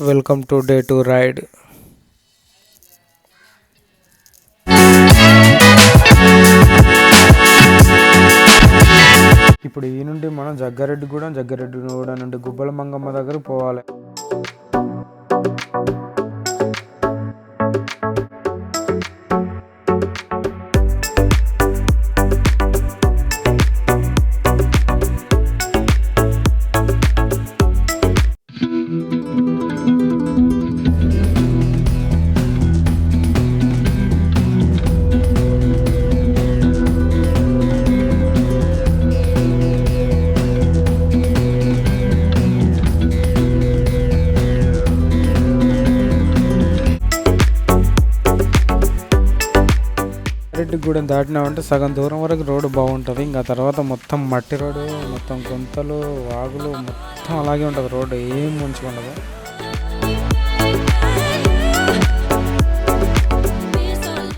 Welcome to day 2 ride. ఇప్పుడు ఈ నుండి మనం జగ్గారెడ్డిగూడెం నుండి గుబ్బల మంగమ్మ దగ్గర పోవాలి. రెడ్డిగూడెం దాటినామంటే సగం దూరం వరకు రోడ్డు బాగుంటుంది. ఇంకా తర్వాత మొత్తం మట్టి రోడ్డు, మొత్తం గుంతలు, వాగులు, మొత్తం అలాగే ఉంటుంది. రోడ్డు ఏం మంచిగా ఉండదు.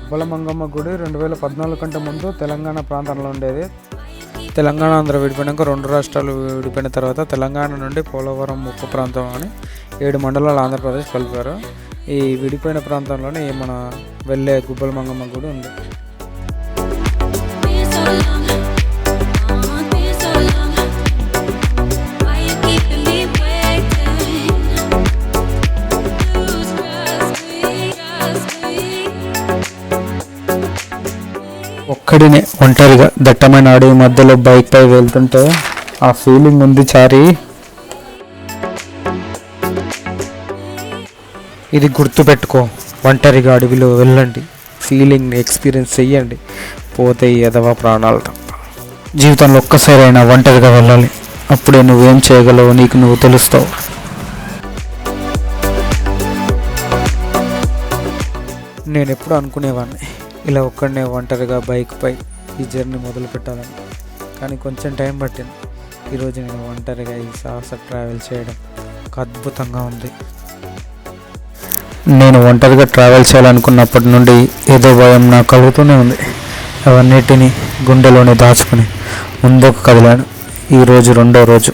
గుబ్బల మంగమ్మ గుడి 2014 కంటే ముందు తెలంగాణ ప్రాంతంలో ఉండేది. తెలంగాణ ఆంధ్ర విడిపోయినాక 2 రాష్ట్రాలు విడిపోయిన తర్వాత తెలంగాణ నుండి పోలవరం ముప్పు ప్రాంతం అని 7 మండలాలు ఆంధ్రప్రదేశ్ కలిపారు. ఈ విడిపోయిన ప్రాంతంలోనే మన వెళ్ళే గుబ్బల మంగమ్మ గుడి ఉంది. ఒక్కడినే ఒంటరిగా దట్టమైన అడవి మధ్యలో బైక్ పై వెళ్తుంటే ఆ ఫీలింగ్ ఉంది చారి. ఇది గుర్తుపెట్టుకో, ఒంటరిగా అడవిలో వెళ్ళండి, ఫీలింగ్ ఎక్స్పీరియన్స్ చెయ్యండి, పోతే ఎదవ ప్రాణాలు తప్ప. జీవితంలో ఒక్కసారైనా ఒంటరిగా వెళ్ళాలి, అప్పుడే నువ్వేం చేయగలవో నీకు నువ్వు తెలుస్తావు. నేను ఎప్పుడు అనుకునేవాడిని ఇలా ఒక్కడనే ఒంటరిగా బైక్పై ఈ జర్నీ మొదలు పెట్టాలని, కానీ కొంచెం టైం పట్టింది. ఈరోజు నేను ఒంటరిగా ఈ సాహస ట్రావెల్ చేయడం ఒక అద్భుతంగా ఉంది. నేను ఒంటరిగా ట్రావెల్ చేయాలనుకున్నప్పటి నుండి ఏదో భయం నాకు కలుగుతూనే ఉంది. అవన్నిటినీ గుండెలోనే దాచుకుని ముందుకు కదిలాను. ఈరోజు 2వ రోజు.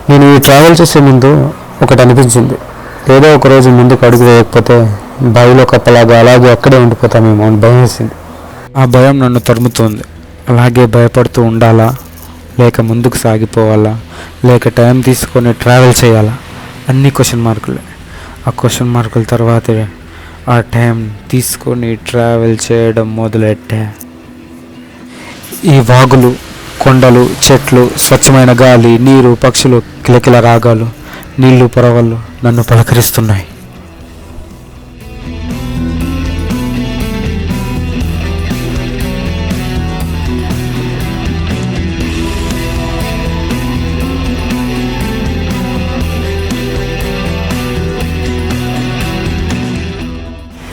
నేను ఈ ట్రావెల్ చేసే ముందు ఒకటి అనిపించింది, ఏదో ఒక రోజు ముందుకు అడుగు వేయకపోతే బావిలో కప్పలాగా అలాగే అక్కడే ఉండిపోతామేమో అని భయం వేసింది. ఆ భయం నన్ను తరుముతోంది. అలాగే భయపడుతూ ఉండాలా, లేక ముందుకు సాగిపోవాలా, లేక టైం తీసుకొని ట్రావెల్ చేయాలా, అన్ని క్వశ్చన్ మార్కులే. ఆ క్వశ్చన్ మార్కుల తర్వాతే ఆ టైం తీసుకొని ట్రావెల్ చేయడం మొదలెట్టా. ఈ వాగులు, కొండలు, చెట్లు, స్వచ్ఛమైన గాలి, నీరు, పక్షులు, కిలకిల రాగాలు, నీళ్లు, పరవళ్ళు నన్ను పలకరిస్తున్నాయి.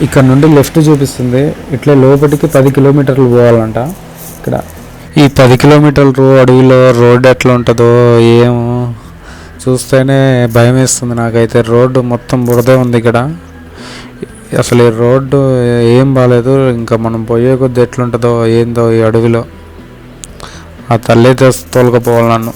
ఇక్కడ నుండి లెఫ్ట్ చూపిస్తుంది. ఇట్లా లోపలికి 10 కిలోమీటర్లు పోవాలంట. ఇక్కడ ఈ 10 కిలోమీటర్లు అడవిలో రోడ్డు ఎట్లా ఉంటుందో ఏమో చూస్తేనే భయం వేస్తుంది నాకైతే. రోడ్డు మొత్తం బురదే ఉంది ఇక్కడ. అసలు ఈ రోడ్డు ఏం బాగాలేదు. ఇంకా మనం పోయే కొద్ది ఎట్లుంటుందో ఏందో ఈ అడవిలో. ఆ తల్లి తోలుకపోవాలి నన్ను.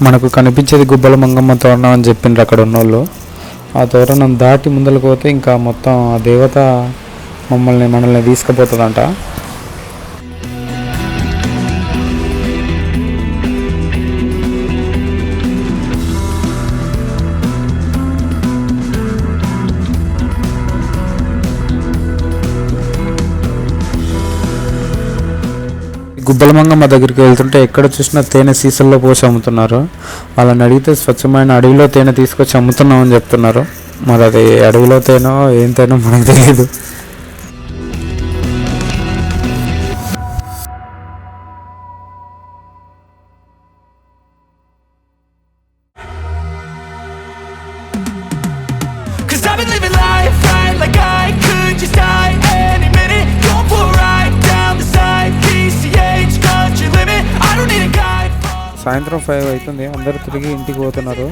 మనకు కనిపించేది గుబ్బల మంగమ్మ తోరణం అని చెప్పిండ్రు అక్కడ ఉన్నోళ్ళు. ఆ తోరణం దాటి ముందరకు పోతే ఇంకా మొత్తం ఆ దేవత మనల్ని తీసుకుపోతుందంట. గుబ్బల మంగమ్మ దగ్గరికి వెళ్తుంటే ఎక్కడ చూసినా తేనె సీసల్లో పోసి అమ్ముతున్నారు. వాళ్ళని అడిగితే స్వచ్ఛమైన అడవిలో తేనె తీసుకొచ్చి అమ్ముతున్నామని చెప్తున్నారు. మరి అది అడవిలో తేనో ఏం తేనో మనకు తెలియదు. సాయంత్రం 5 అవుతుంది. అందరూ తిరిగి ఇంటికి పోతున్నారు.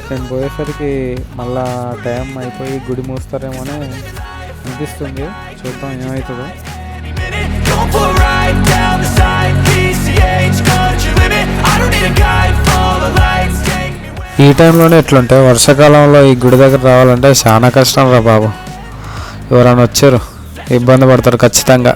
నేను పోయేసరికి మళ్ళా టైం అయిపోయి గుడి మూస్తారేమో అని అనిపిస్తుంది. చూద్దాం ఏమవుతుందో. ఈ టైంలోనే ఎట్లుంటే వర్షాకాలంలో ఈ గుడి దగ్గర రావాలంటే చాలా కష్టం రా బాబు. ఎవరైనా వచ్చారు ఇబ్బంది పడతారు ఖచ్చితంగా.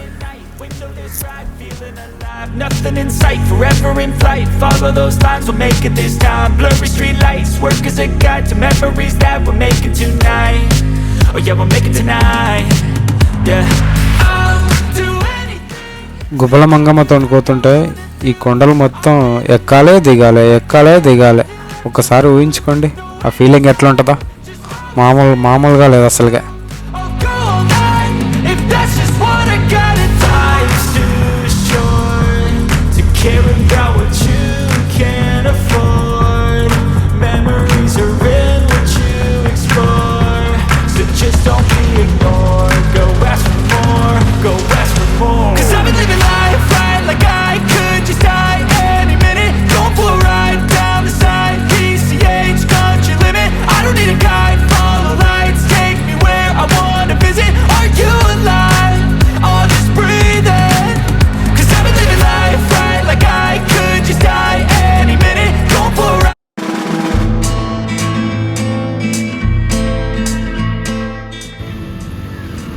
Nothing in sight, forever in flight. Follow those lines, we'll make it this time. Blurry street lights, work as a guide to memories that we're making tonight. Oh yeah, we'll make it tonight. Yeah, I'll do anything. గుబ్బల మంగమ్మతో పోతుంటే ఈ కొండలు మొత్తం ఎక్కాలే దిగాలే. ఒకసారి ఊహించుకోండి ఆ feeling ఎట్లా ఉంటుందో. మామూలుగా లేదు అసలుగా.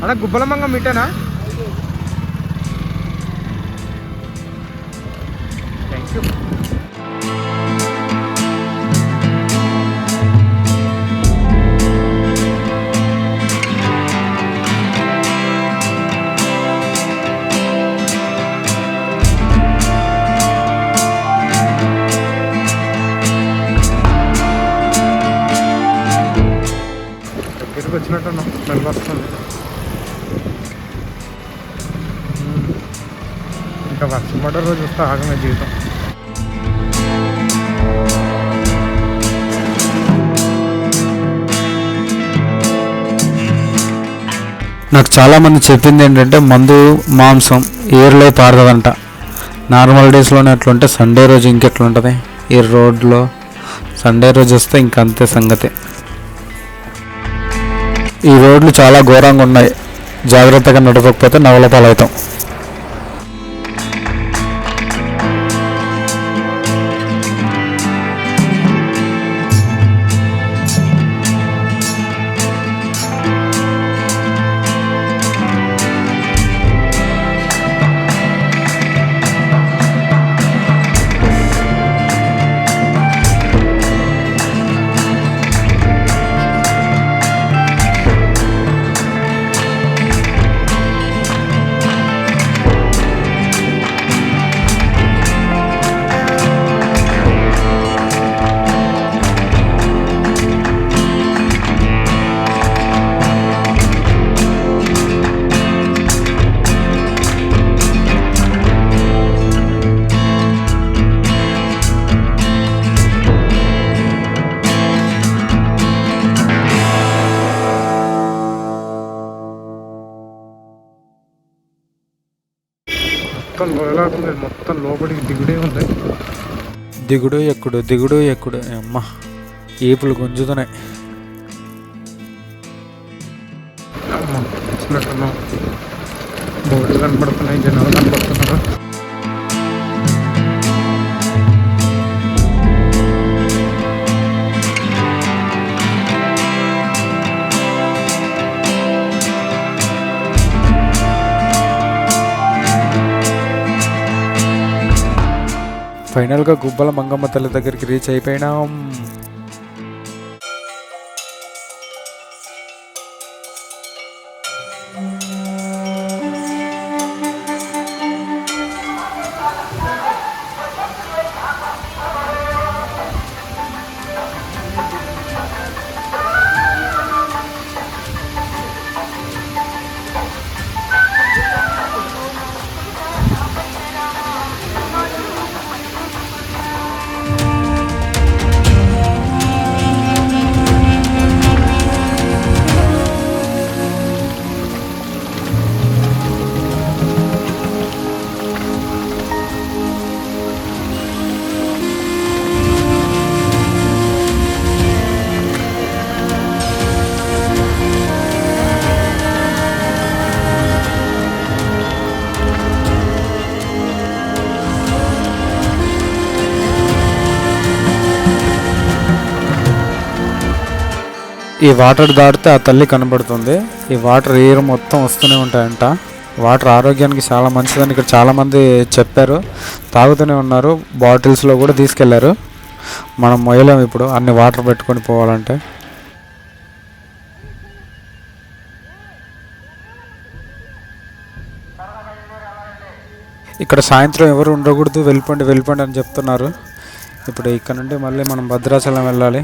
అలా గుబ్బల మంగం ఇటేనా? Thank you. దగ్గరికి వచ్చినట్టు స్మెల్ వస్తుంది. ఇంకా వర్షం పడ్డ రోజు వస్తే ఆగమే జీవితం. నాకు చాలామంది చెప్పింది ఏంటంటే మందు మాంసం ఏర్లే పారదంట. నార్మల్ డేస్లోనే అట్లుంటే సండే రోజు ఇంకెట్లుంటుంది. ఈ రోడ్లో సండే రోజు వస్తే ఇంకంతే సంగతి. ఈ రోడ్లు చాలా ఘోరంగా ఉన్నాయి. జాగ్రత్తగా నడవకపోతే నవల పాలవుతాం. మొత్తం లోయలాగుంది. మొత్తం లోపలికి దిగుడే ఉంది. దిగుడు ఎక్కుడు అమ్మ ఏపులు గుంజుతున్నాయి. అమ్మ వచ్చినట్టున్నాం. బోర్డులు కనపడుతున్నాయి, జనాలు కనపడుతున్నారు. ఫైనల్గా గుబ్బల మంగమ్మ తల్లి దగ్గరికి రీచ్ అయిపోయినాం. ఈ వాటర్ దాటితే ఆ తల్లి కనబడుతుంది. ఈ వాటర్ ఇయర్ మొత్తం వస్తూనే ఉంటాయంట. వాటర్ ఆరోగ్యానికి చాలా మంచిదని ఇక్కడ చాలామంది చెప్పారు, తాగుతూనే ఉన్నారు. బాటిల్స్లో కూడా తీసుకెళ్లారు. మనం మొయ్యలేము ఇప్పుడు అన్ని వాటర్ పెట్టుకొని పోవాలంటే. ఇక్కడ సాయంత్రం ఎవరు ఉండకూడదు, వెళ్ళిపోండి వెళ్ళిపోండి అని చెప్తున్నారు. ఇప్పుడు ఇక్కడ నుండి మళ్ళీ మనం భద్రాచలం వెళ్ళాలి.